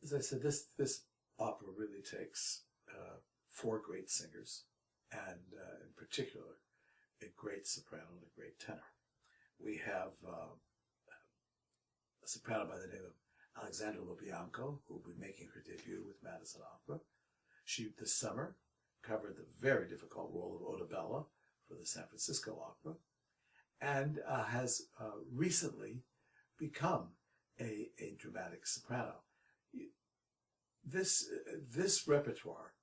as I said, this opera really takes four great singers, and in particular, a great soprano and a great tenor. We have a soprano by the name of Alexandra Lobianco, who will be making her debut with Madison Opera. She, this summer, covered the very difficult role of Ottobella for the San Francisco Opera, and has recently become a dramatic soprano. This repertoire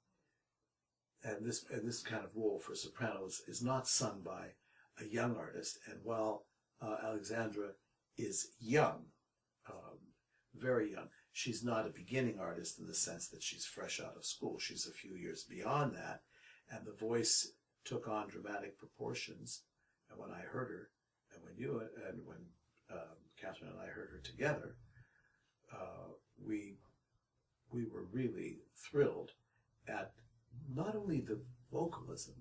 and this kind of role for sopranos is not sung by a young artist, and while Alexandra is young, very young, she's not a beginning artist in the sense that she's fresh out of school. She's a few years beyond that, and the voice took on dramatic proportions. And when I heard her, and when Catherine and I heard her together, we were really thrilled at not only the vocalism,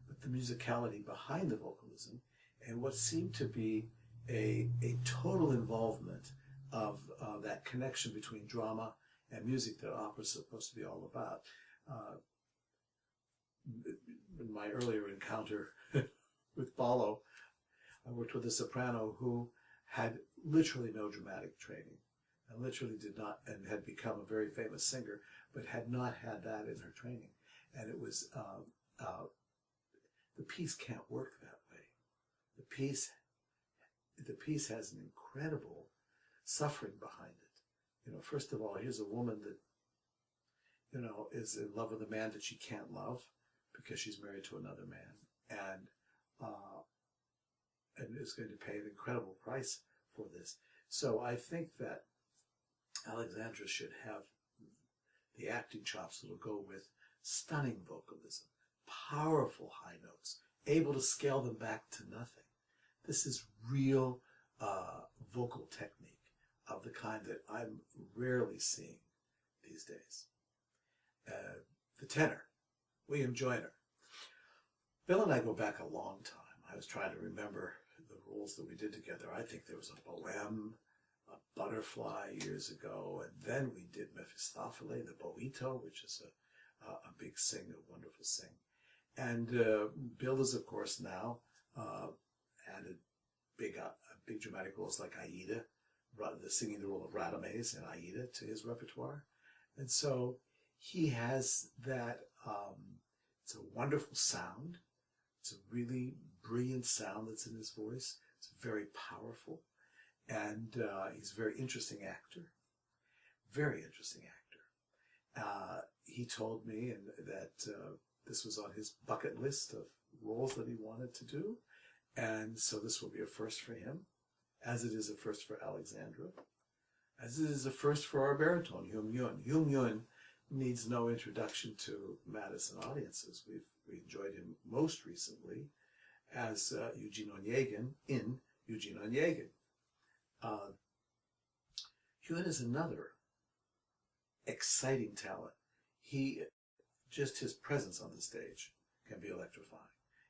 but the musicality behind the vocalism, and what seemed to be a total involvement of that connection between drama and music that opera is supposed to be all about. In my earlier encounter with Ballo, I worked with a soprano who had literally no dramatic training, and literally did not, and had become a very famous singer, but had not had that in her training. And it was, the piece can't work that way. The piece has an incredible suffering behind it. First of all, here's a woman that, is in love with a man that she can't love because she's married to another man, and is going to pay an incredible price for this. So I think that Alexandra should have the acting chops that will go with stunning vocalism, powerful high notes, able to scale them back to nothing. This is real vocal technique of the kind that I'm rarely seeing these days. The tenor, William Joyner. Bill and I go back a long time. I was trying to remember the roles that we did together. I think there was a Bohème, a Butterfly years ago, and then we did Mephistopheles, the Boito, which is a big sing, a wonderful sing. And Bill is, of course, now added big dramatic roles like Aida, singing the role of Radames and Aida to his repertoire. And so he has that, it's a wonderful sound. It's a really brilliant sound that's in his voice. It's very powerful. And he's a very interesting actor. Very interesting actor. He told me that this was on his bucket list of roles that he wanted to do. And so this will be a first for him, as it is a first for Alexandra, as it is a first for our baritone, Hyun Yun. Hyun Yun needs no introduction to Madison audiences. We enjoyed him most recently as Eugene Onegin in Eugene Onegin. Hyun is another exciting talent. Just his presence on the stage can be electrifying.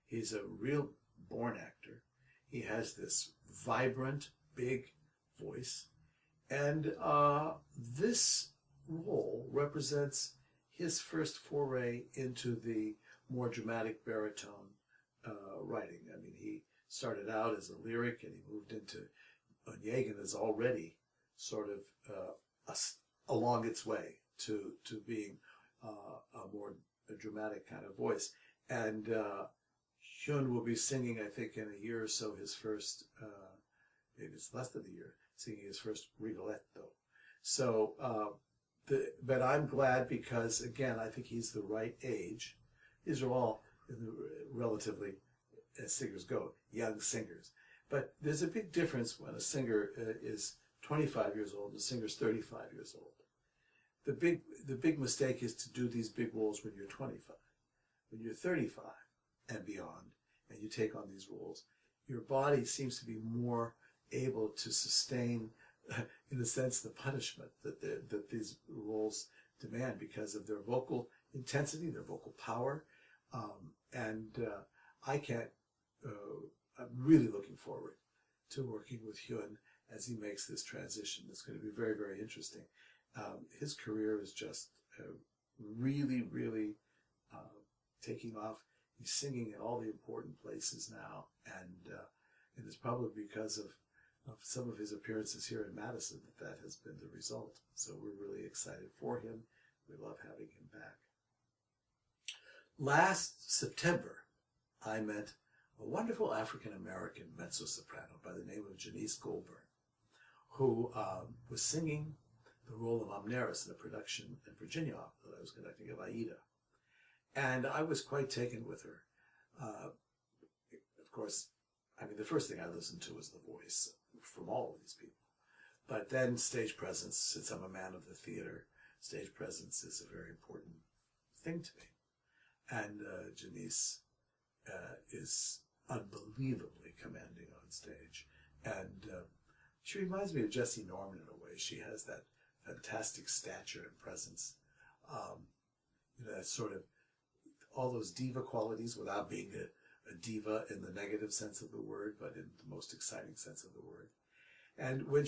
He's a real born actor. He has this vibrant, big voice. And this role represents his first foray into the more dramatic baritone writing. I mean, he started out as a lyric, and he moved into Onegin is already sort of along its way to being a more dramatic kind of voice. And Hyun will be singing, I think, in a year or so, his first, maybe it's less than a year, singing his first Rigoletto. So, but I'm glad because, again, I think he's the right age. These are all relatively, as singers go, young singers. But there's a big difference when a singer is 25 years old and a singer's 35 years old. The big mistake is to do these big roles when you're 25. When you're 35 and beyond, and you take on these roles, your body seems to be more able to sustain, in a sense, the punishment that these roles demand because of their vocal intensity, their vocal power. I'm really looking forward to working with Hyun as he makes this transition. It's going to be very, very interesting. His career is just really, really taking off. He's singing in all the important places now, and it's probably because of some of his appearances here in Madison that has been the result. So we're really excited for him. We love having him back. Last September, I met a wonderful African-American mezzo-soprano by the name of Janice Goldberg, who was singing the role of Amneris in a production in Virginia that I was conducting of Aida. And I was quite taken with her. Of course, I mean, the first thing I listened to was the voice from all of these people. But then stage presence, since I'm a man of the theater, stage presence is a very important thing to me. And Janice is unbelievably commanding on stage. And she reminds me of Jessie Norman in a way. She has that fantastic stature and presence. That sort of, all those diva qualities without being a diva in the negative sense of the word, but in the most exciting sense of the word. And when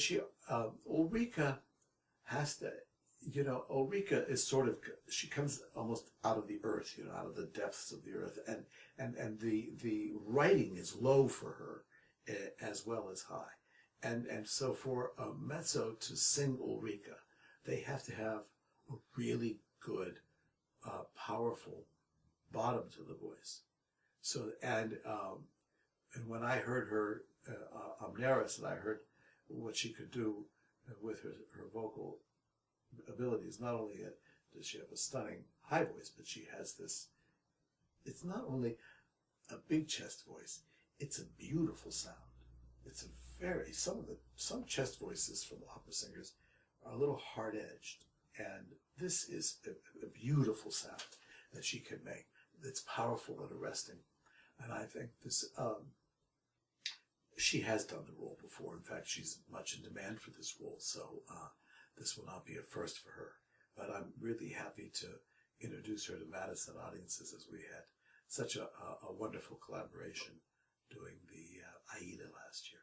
Ulrika has to, Ulrika is sort of, she comes almost out of the earth, out of the depths of the earth. And the writing is low for her as well as high. And so for a mezzo to sing Ulrika, they have to have a really good, powerful bottom to the voice. So, and when I heard her, Amneris, and I heard what she could do with her vocal abilities, not only does she have a stunning high voice, but she has this, it's not only a big chest voice, it's a beautiful sound. It's a very, some chest voices from opera singers are a little hard-edged, and this is a beautiful sound that she can make. It's powerful and arresting, and I think this, she has done the role before. In fact, she's much in demand for this role, so this will not be a first for her. But I'm really happy to introduce her to Madison audiences, as we had such a wonderful collaboration doing the Aida last year.